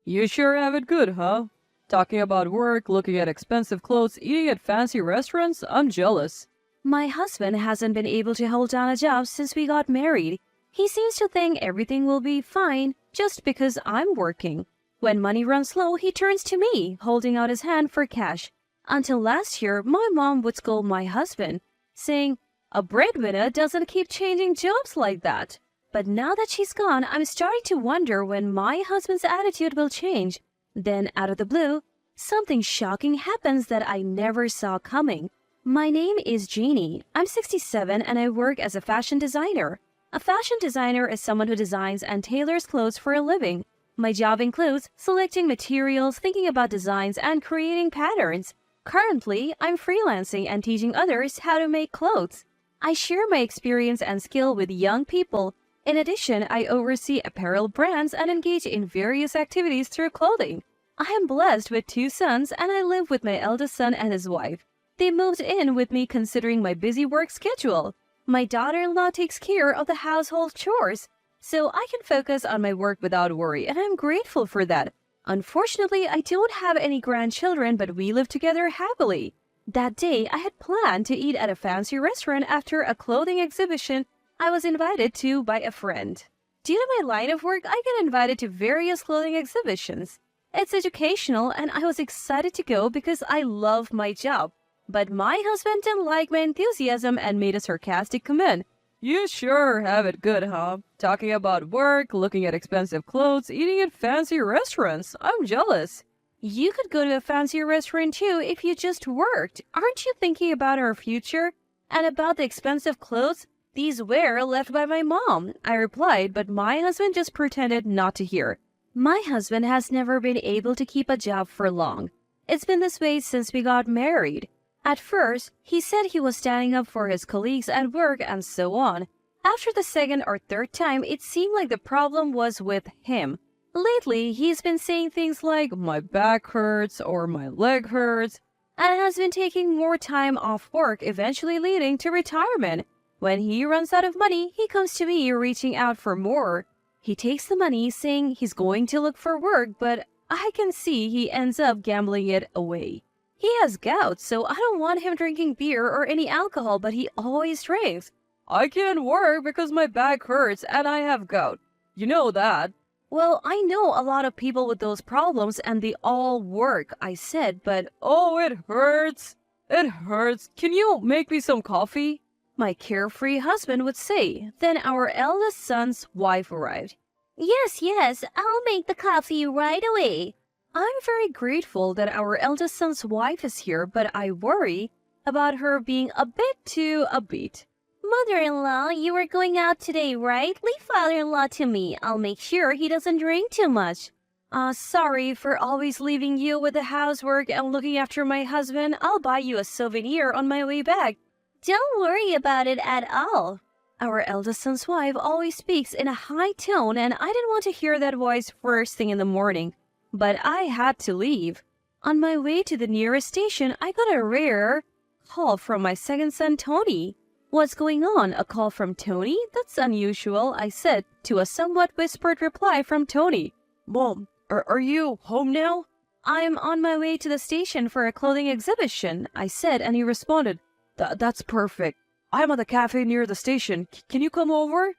You sure have it good, huh? Talking about work, looking at expensive clothes, eating at fancy restaurants, I'm jealous. My husband hasn't been able to hold down a job since we got married. He seems to think everything will be fine just because I'm working. When money runs low, he turns to me, holding out his hand for cash. Until last year, my mom would scold my husband, saying, "A breadwinner doesn't keep changing jobs like that." But now that she's gone, I'm starting to wonder when my husband's attitude will change. Then, out of the blue, something shocking happens that I never saw coming. My name is Jeannie. I'm 67 and I work as a fashion designer. A fashion designer is someone who designs and tailors clothes for a living. My job includes selecting materials, thinking about designs, and creating patterns. Currently, I'm freelancing and teaching others how to make clothes. I share my experience and skill with young people. In addition, I oversee apparel brands and engage in various activities through clothing. I am blessed with 2 sons and I live with my eldest son and his wife. They moved in with me considering my busy work schedule. My daughter-in-law takes care of the household chores, so I can focus on my work without worry, and I'm grateful for that. Unfortunately, I don't have any grandchildren, but we live together happily. That day, I had planned to eat at a fancy restaurant after a clothing exhibition I was invited to by a friend. Due to my line of work, I get invited to various clothing exhibitions. It's educational, and I was excited to go because I love my job. But my husband didn't like my enthusiasm and made a sarcastic comment. You sure have it good, huh? Talking about work, looking at expensive clothes, eating at fancy restaurants. I'm jealous. You could go to a fancy restaurant too if you just worked. Aren't you thinking about our future? And about the expensive clothes? These were left by my mom, I replied, but my husband just pretended not to hear. My husband has never been able to keep a job for long. It's been this way since we got married. At first, he said he was standing up for his colleagues at work and so on. After the second or third time, it seemed like the problem was with him. Lately, he's been saying things like, "My back hurts" or "my leg hurts," and has been taking more time off work, eventually leading to retirement. When he runs out of money, he comes to me reaching out for more. He takes the money saying he's going to look for work, but I can see he ends up gambling it away. He has gout, so I don't want him drinking beer or any alcohol, but he always drinks. I can't work because my back hurts and I have gout. You know that. Well, I know a lot of people with those problems and they all work, I said, but oh, it hurts. It hurts. Can you make me some coffee? My carefree husband would say. Then our eldest son's wife arrived. Yes, I'll make the coffee right away. I'm very grateful that our eldest son's wife is here, but I worry about her being a bit too upbeat. Mother-in-law, you were going out today, right? Leave father-in-law to me. I'll make sure he doesn't drink too much. Sorry for always leaving you with the housework and looking after my husband. I'll buy you a souvenir on my way back. Don't worry about it at all. Our eldest son's wife always speaks in a high tone, and I didn't want to hear that voice first thing in the morning. But I had to leave. On my way to the nearest station, I got a rare call from my second son, Tony. What's going on? A call from Tony? That's unusual, I said, to a somewhat whispered reply from Tony. Mom, are you home now? I'm on my way to the station for a clothing exhibition, I said, and he responded, That's perfect. I'm at the cafe near the station. Can you come over?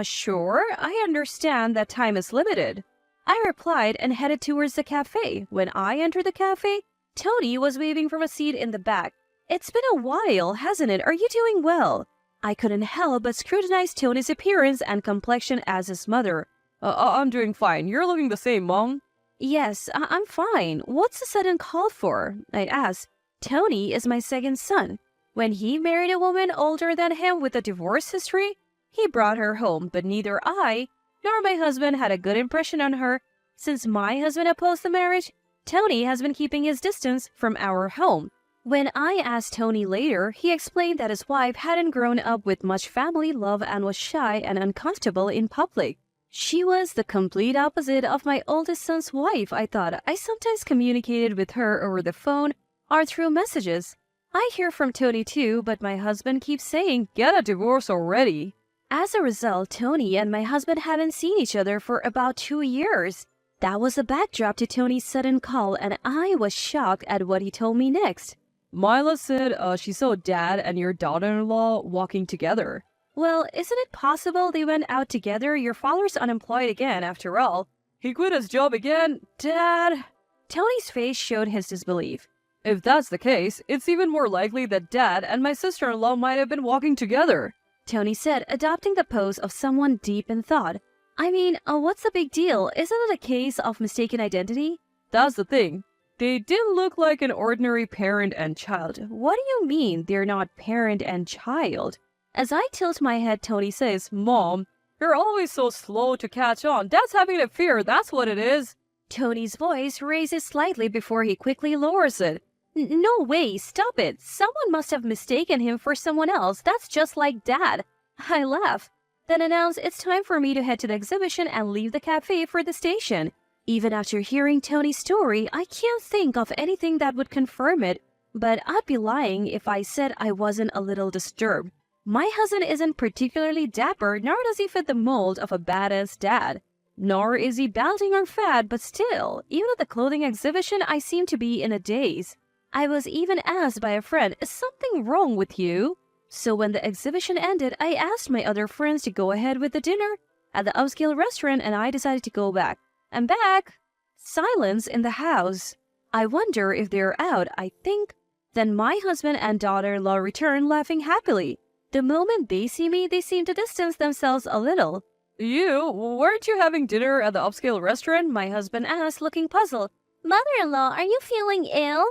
Sure. I understand that time is limited. I replied and headed towards the cafe. When I entered the cafe, Tony was waving from a seat in the back. It's been a while, hasn't it? Are you doing well? I couldn't help but scrutinize Tony's appearance and complexion as his mother. I'm doing fine. You're looking the same, Mom. Yes, I'm fine. What's the sudden call for? I asked. Tony is my second son. When he married a woman older than him with a divorce history, he brought her home, but neither I nor my husband had a good impression on her. Since my husband opposed the marriage, Tony has been keeping his distance from our home. When I asked Tony later, he explained that his wife hadn't grown up with much family love and was shy and uncomfortable in public. She was the complete opposite of my oldest son's wife, I thought. I sometimes communicated with her over the phone or through messages. I hear from Tony too, but my husband keeps saying, "Get a divorce already." As a result, Tony and my husband haven't seen each other for about 2 years. That was the backdrop to Tony's sudden call, and I was shocked at what he told me next. Mila said she saw Dad and your daughter-in-law walking together. Well, isn't it possible they went out together? Your father's unemployed again, after all. He quit his job again? Dad? Tony's face showed his disbelief. If that's the case, it's even more likely that Dad and my sister-in-law might have been walking together, Tony said, adopting the pose of someone deep in thought. I mean, what's the big deal? Isn't it a case of mistaken identity? That's the thing. They didn't look like an ordinary parent and child. What do you mean they're not parent and child? As I tilt my head, Tony says, Mom, you're always so slow to catch on. Dad's having a fear, that's what it is. Tony's voice raises slightly before he quickly lowers it. No way, stop it. Someone must have mistaken him for someone else. That's just like Dad. I laugh, then announce it's time for me to head to the exhibition and leave the cafe for the station. Even after hearing Tony's story, I can't think of anything that would confirm it, but I'd be lying if I said I wasn't a little disturbed. My husband isn't particularly dapper, nor does he fit the mold of a badass dad. Nor is he balding or fat, but still, even at the clothing exhibition, I seem to be in a daze. I was even asked by a friend, is something wrong with you? So when the exhibition ended, I asked my other friends to go ahead with the dinner at the upscale restaurant, and I decided to go back. I'm back. Silence in the house. I wonder if they're out, I think. Then my husband and daughter-in-law return, laughing happily. The moment they see me, they seem to distance themselves a little. Weren't you having dinner at the upscale restaurant? My husband asked, looking puzzled. Mother-in-law, are you feeling ill?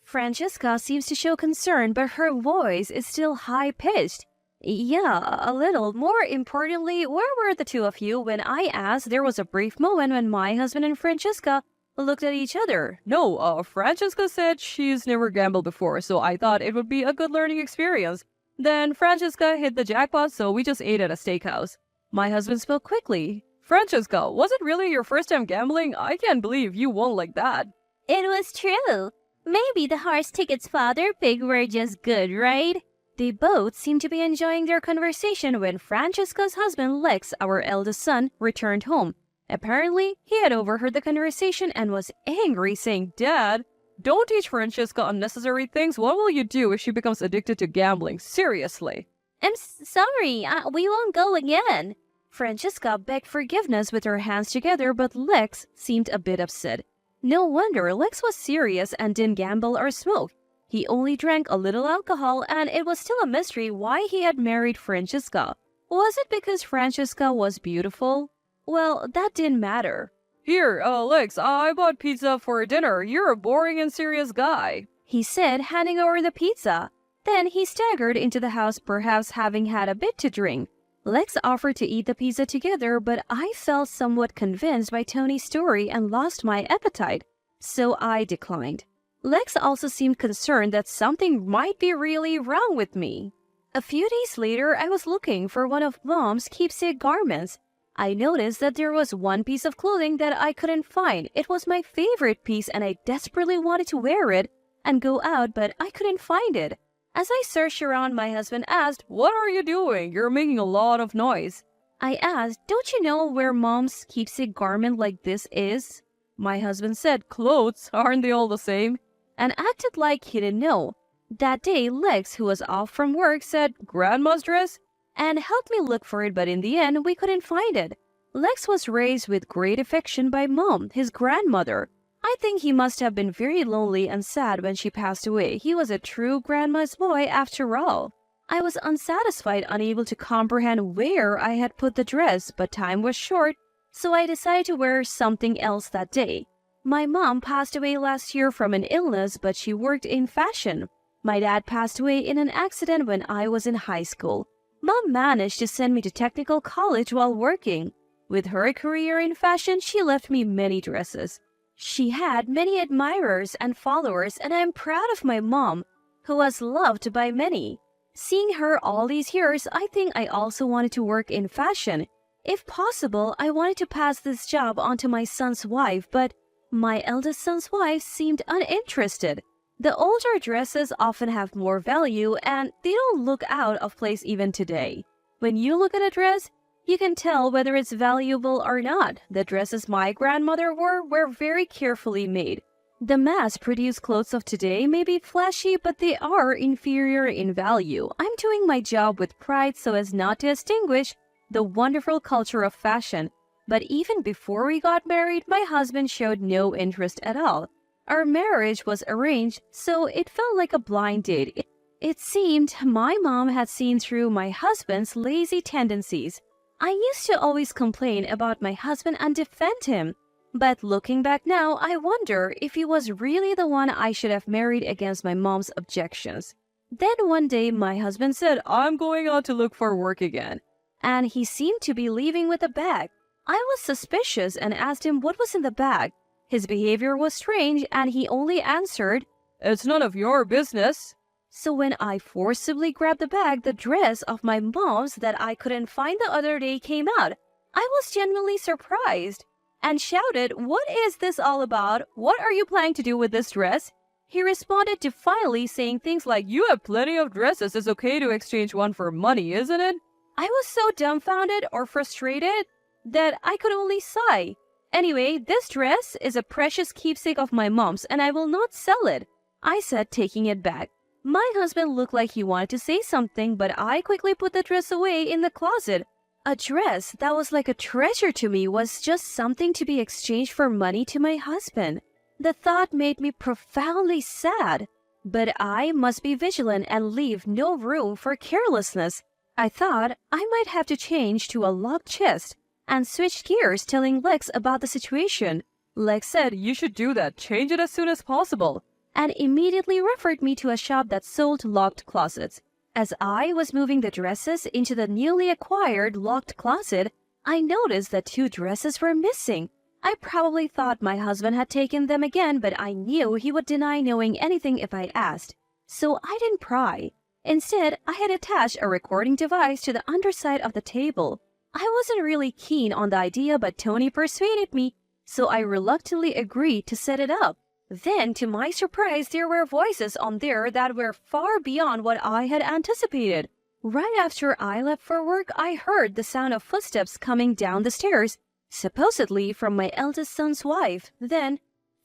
Francesca seems to show concern, but her voice is still high-pitched. Yeah, a little. More importantly, where were the two of you when I asked? There was a brief moment when my husband and Francesca looked at each other. No, Francesca said she's never gambled before, so I thought it would be a good learning experience. Then Francesca hit the jackpot, so we just ate at a steakhouse. My husband spoke quickly. Francesca, was it really your first time gambling? I can't believe you won like that. It was true. Maybe the horse tickets father pig were just good, right? They both seemed to be enjoying their conversation when Francesca's husband, Lex, our eldest son, returned home. Apparently, he had overheard the conversation and was angry, saying, Dad, don't teach Francesca unnecessary things. What will you do if she becomes addicted to gambling? Seriously. I'm sorry, we won't go again. Francesca begged forgiveness with her hands together, but Lex seemed a bit upset. No wonder Lex was serious and didn't gamble or smoke. He only drank a little alcohol, and it was still a mystery why he had married Francesca. Was it because Francesca was beautiful? Well, that didn't matter. Here, Lex, I bought pizza for dinner. You're a boring and serious guy, he said, handing over the pizza. Then he staggered into the house, perhaps having had a bit to drink. Lex offered to eat the pizza together, but I felt somewhat convinced by Tony's story and lost my appetite, so I declined. Lex also seemed concerned that something might be really wrong with me. A few days later, I was looking for one of Mom's keepsake garments. I noticed that there was one piece of clothing that I couldn't find. It was my favorite piece and I desperately wanted to wear it and go out, but I couldn't find it. As I searched around, my husband asked, What are you doing? You're making a lot of noise. I asked, Don't you know where Mom's keepsake garment like this is? My husband said, Clothes, aren't they all the same? And acted like he didn't know. That day, Lex, who was off from work, said, Grandma's dress? And helped me look for it, but in the end, we couldn't find it. Lex was raised with great affection by Mom, his grandmother. I think he must have been very lonely and sad when she passed away. He was a true grandma's boy after all. I was unsatisfied, unable to comprehend where I had put the dress, but time was short, so I decided to wear something else that day. My mom passed away last year from an illness, but she worked in fashion. My dad passed away in an accident when I was in high school. Mom managed to send me to technical college while working. With her career in fashion, she left me many dresses. She had many admirers and followers, and I am proud of my mom, who was loved by many. Seeing her all these years, I think I also wanted to work in fashion. If possible, I wanted to pass this job on to my son's wife, but my eldest son's wife seemed uninterested. The older dresses often have more value, and they don't look out of place even today. When you look at a dress, You can tell whether it's valuable or not. The dresses my grandmother wore were very carefully made. The mass-produced clothes of today may be flashy, but they are inferior in value. I'm doing my job with pride so as not to extinguish the wonderful culture of fashion. But even before we got married, my husband showed no interest at all. Our marriage was arranged, so it felt like a blind date. It seemed my mom had seen through my husband's lazy tendencies. I used to always complain about my husband and defend him. But looking back now, I wonder if he was really the one I should have married against my mom's objections. Then one day my husband said, I'm going out to look for work again. And he seemed to be leaving with a bag. I was suspicious and asked him what was in the bag. His behavior was strange and he only answered, It's none of your business. So when I forcibly grabbed the bag, the dress of my mom's that I couldn't find the other day came out. I was genuinely surprised and shouted, What is this all about? What are you planning to do with this dress? He responded defiantly, saying things like, You have plenty of dresses. It's okay to exchange one for money, isn't it? I was so dumbfounded or frustrated that I could only sigh. Anyway, this dress is a precious keepsake of my mom's and I will not sell it, I said, taking it back. My husband looked like he wanted to say something, but I quickly put the dress away in the closet. A dress that was like a treasure to me was just something to be exchanged for money to my husband. The thought made me profoundly sad, but I must be vigilant and leave no room for carelessness. I thought I might have to change to a locked chest and switched gears, telling Lex about the situation. Lex said, You should do that. Change it as soon as possible. And immediately referred me to a shop that sold locked closets. As I was moving the dresses into the newly acquired locked closet, I noticed that 2 dresses were missing. I probably thought my husband had taken them again, but I knew he would deny knowing anything if I asked. So I didn't pry. Instead, I had attached a recording device to the underside of the table. I wasn't really keen on the idea, but Tony persuaded me, so I reluctantly agreed to set it up. Then, to my surprise, there were voices on there that were far beyond what I had anticipated. Right after I left for work, I heard the sound of footsteps coming down the stairs, supposedly from my eldest son's wife. Then,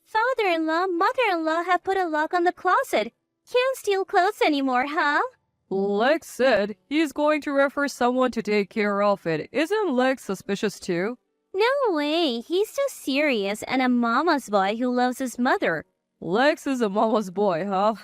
Father-in-law, mother-in-law have put a lock on the closet. Can't steal clothes anymore, huh? Lex said he's going to refer someone to take care of it. Isn't Lex suspicious too? No way, he's just serious and a mama's boy who loves his mother. Lex is a mama's boy, huh?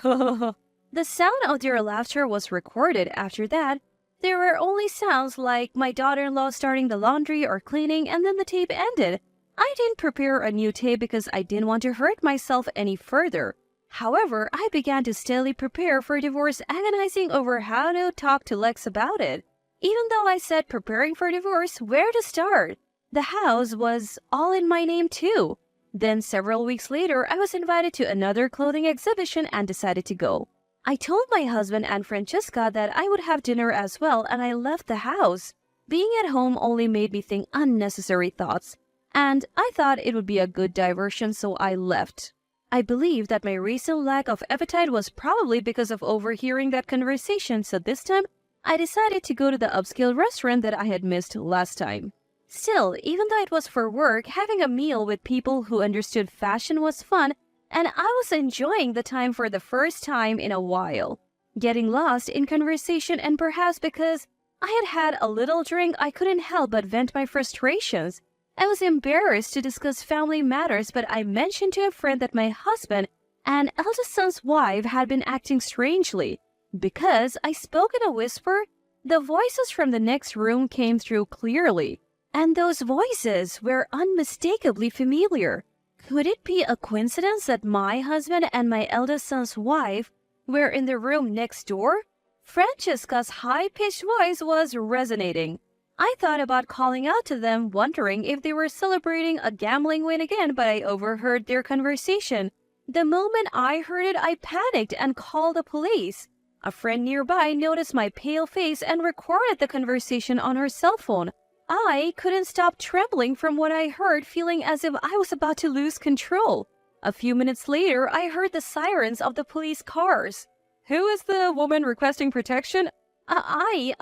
The sound of their laughter was recorded. After that, there were only sounds like my daughter-in-law starting the laundry or cleaning, and then the tape ended. I didn't prepare a new tape because I didn't want to hurt myself any further. However, I began to steadily prepare for divorce, agonizing over how to talk to Lex about it. Even though I said preparing for divorce, where to start? The house was all in my name too. Then several weeks later, I was invited to another clothing exhibition and decided to go. I told my husband and Francesca that I would have dinner as well, and I left the house. Being at home only made me think unnecessary thoughts, and I thought it would be a good diversion, so I left. I believe that my recent lack of appetite was probably because of overhearing that conversation, so this time I decided to go to the upscale restaurant that I had missed last time. Still, even though it was for work, having a meal with people who understood fashion was fun, and I was enjoying the time for the first time in a while. Getting lost in conversation, and perhaps because I had had a little drink, I couldn't help but vent my frustrations. I was embarrassed to discuss family matters, but I mentioned to a friend that my husband and eldest son's wife had been acting strangely. Because I spoke in a whisper, the voices from the next room came through clearly. And those voices were unmistakably familiar. Could it be a coincidence that my husband and my eldest son's wife were in the room next door? Francesca's high-pitched voice was resonating. I thought about calling out to them, wondering if they were celebrating a gambling win again, but I overheard their conversation. The moment I heard it, I panicked and called the police. A friend nearby noticed my pale face and recorded the conversation on her cell phone. I couldn't stop trembling from what I heard, feeling as if I was about to lose control. A few minutes later, I heard the sirens of the police cars. Who is the woman requesting protection? I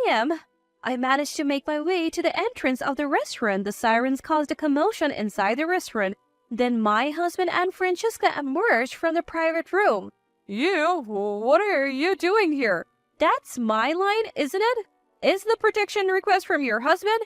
am. I managed to make my way to the entrance of the restaurant. The sirens caused a commotion inside the restaurant. Then my husband and Francesca emerged from the private room. You? What are you doing here? That's my line, isn't it? Is the protection request from your husband?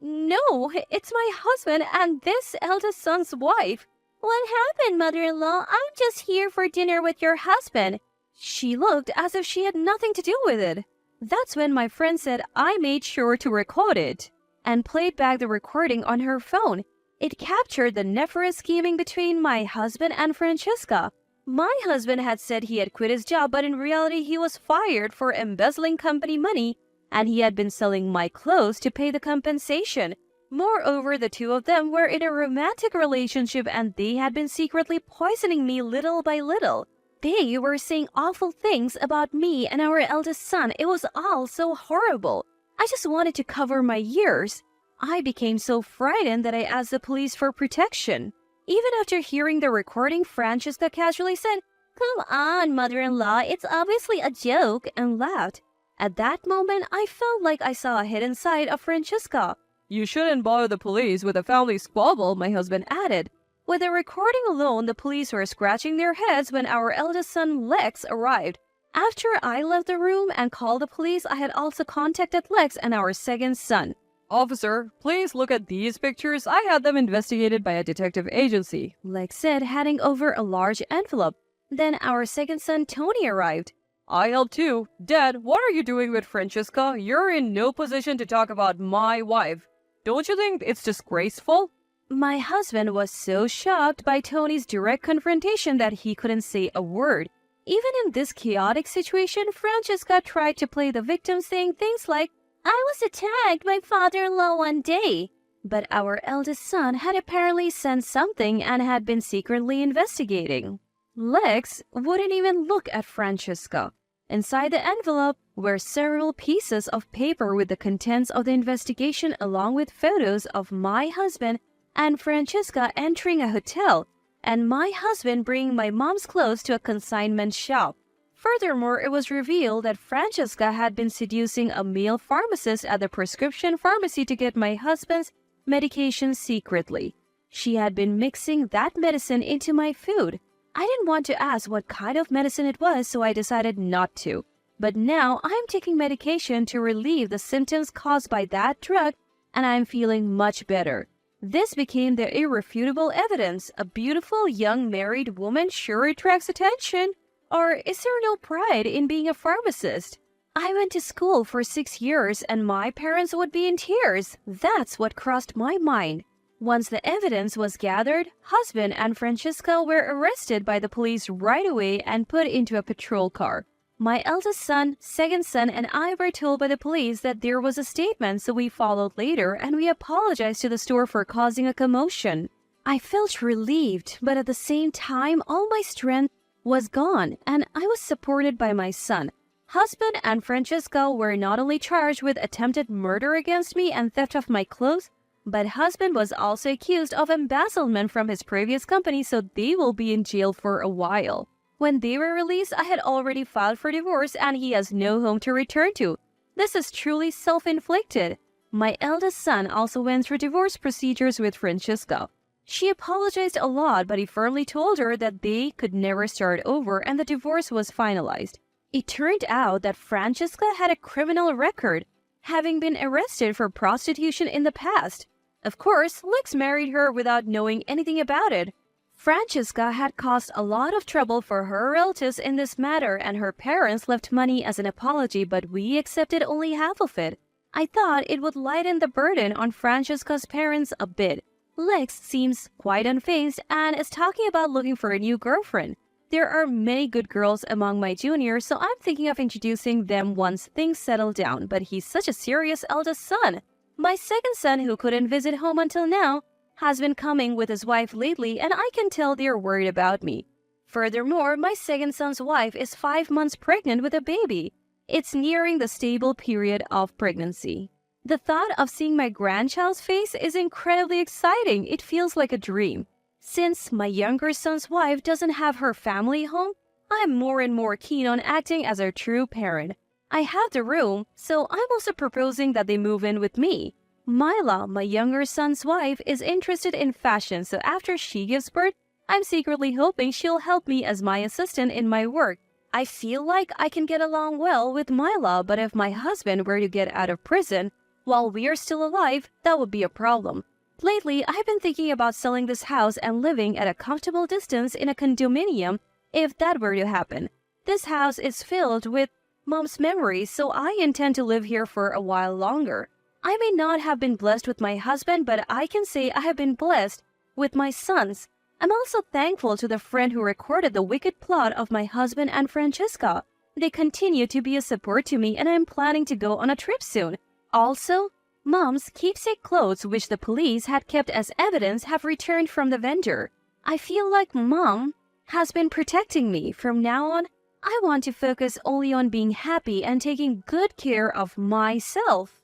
No, it's my husband and this eldest son's wife. What happened, mother-in-law? I'm just here for dinner with your husband. She looked as if she had nothing to do with it. That's when my friend said I made sure to record it and played back the recording on her phone. It captured the nefarious scheming between my husband and Francesca. My husband had said he had quit his job, but in reality he was fired for embezzling company money, and he had been selling my clothes to pay the compensation. Moreover, the two of them were in a romantic relationship and they had been secretly poisoning me little by little. They were saying awful things about me and our eldest son. It was all so horrible. I just wanted to cover my ears. I became so frightened that I asked the police for protection. Even after hearing the recording, Francesca casually said, "Come on, mother-in-law, it's obviously a joke," and laughed. At that moment, I felt like I saw a hidden side of Francesca. You shouldn't bother the police with a family squabble, my husband added. With the recording alone, the police were scratching their heads when our eldest son, Lex, arrived. After I left the room and called the police, I had also contacted Lex and our second son. Officer, please look at these pictures. I had them investigated by a detective agency, Lex said, handing over a large envelope. Then our second son, Tony, arrived. I helped too. Dad, what are you doing with Francesca? You're in no position to talk about my wife. Don't you think it's disgraceful? My husband was so shocked by Tony's direct confrontation that he couldn't say a word. Even in this chaotic situation, Francesca tried to play the victim, saying things like, "I was attacked by father-in-law one day." But our eldest son had apparently sent something and had been secretly investigating. Lex wouldn't even look at Francesca. Inside the envelope were several pieces of paper with the contents of the investigation along with photos of my husband and Francesca entering a hotel and my husband bringing my mom's clothes to a consignment shop. Furthermore, it was revealed that Francesca had been seducing a male pharmacist at the prescription pharmacy to get my husband's medication secretly. She had been mixing that medicine into my food. I didn't want to ask what kind of medicine it was, so I decided not to. But now I'm taking medication to relieve the symptoms caused by that drug, and I'm feeling much better. This became the irrefutable evidence. A beautiful young married woman sure attracts attention. Or is there no pride in being a pharmacist? I went to school for 6 years and my parents would be in tears. That's what crossed my mind. Once the evidence was gathered, husband and Francesca were arrested by the police right away and put into a patrol car. My eldest son, second son, and I were told by the police that there was a statement, so we followed later and we apologized to the store for causing a commotion. I felt relieved, but at the same time, all my strength was gone and I was supported by my son. Husband and Francesca were not only charged with attempted murder against me and theft of my clothes, but husband was also accused of embezzlement from his previous company, so they will be in jail for a while. When they were released, I had already filed for divorce and he has no home to return to. This is truly self-inflicted. My eldest son also went through divorce procedures with Francesca. She apologized a lot, but he firmly told her that they could never start over and the divorce was finalized. It turned out that Francesca had a criminal record, having been arrested for prostitution in the past. Of course, Lex married her without knowing anything about it. Francesca had caused a lot of trouble for her relatives in this matter and her parents left money as an apology, but we accepted only half of it. I thought it would lighten the burden on Francesca's parents a bit. Lex seems quite unfazed and is talking about looking for a new girlfriend. There are many good girls among my juniors, so I'm thinking of introducing them once things settle down, but he's such a serious eldest son. My second son, who couldn't visit home until now, has been coming with his wife lately and I can tell they're worried about me. Furthermore, my second son's wife is 5 months pregnant with a baby. It's nearing the stable period of pregnancy. The thought of seeing my grandchild's face is incredibly exciting. It feels like a dream. Since my younger son's wife doesn't have her family home, I'm more and more keen on acting as a true parent. I have the room, so I'm also proposing that they move in with me. Mila, my younger son's wife, is interested in fashion, so after she gives birth, I'm secretly hoping she'll help me as my assistant in my work. I feel like I can get along well with Mila, but if my husband were to get out of prison while we're still alive, that would be a problem. Lately, I've been thinking about selling this house and living at a comfortable distance in a condominium if that were to happen. This house is filled with Mom's memories, so I intend to live here for a while longer. I may not have been blessed with my husband, but I can say I have been blessed with my sons. I'm also thankful to the friend who recorded the wicked plot of my husband and Francesca. They continue to be a support to me, and I'm planning to go on a trip soon. Also, Mom's keepsake clothes, which the police had kept as evidence, have returned from the vendor. I feel like Mom has been protecting me. From now on, I want to focus only on being happy and taking good care of myself.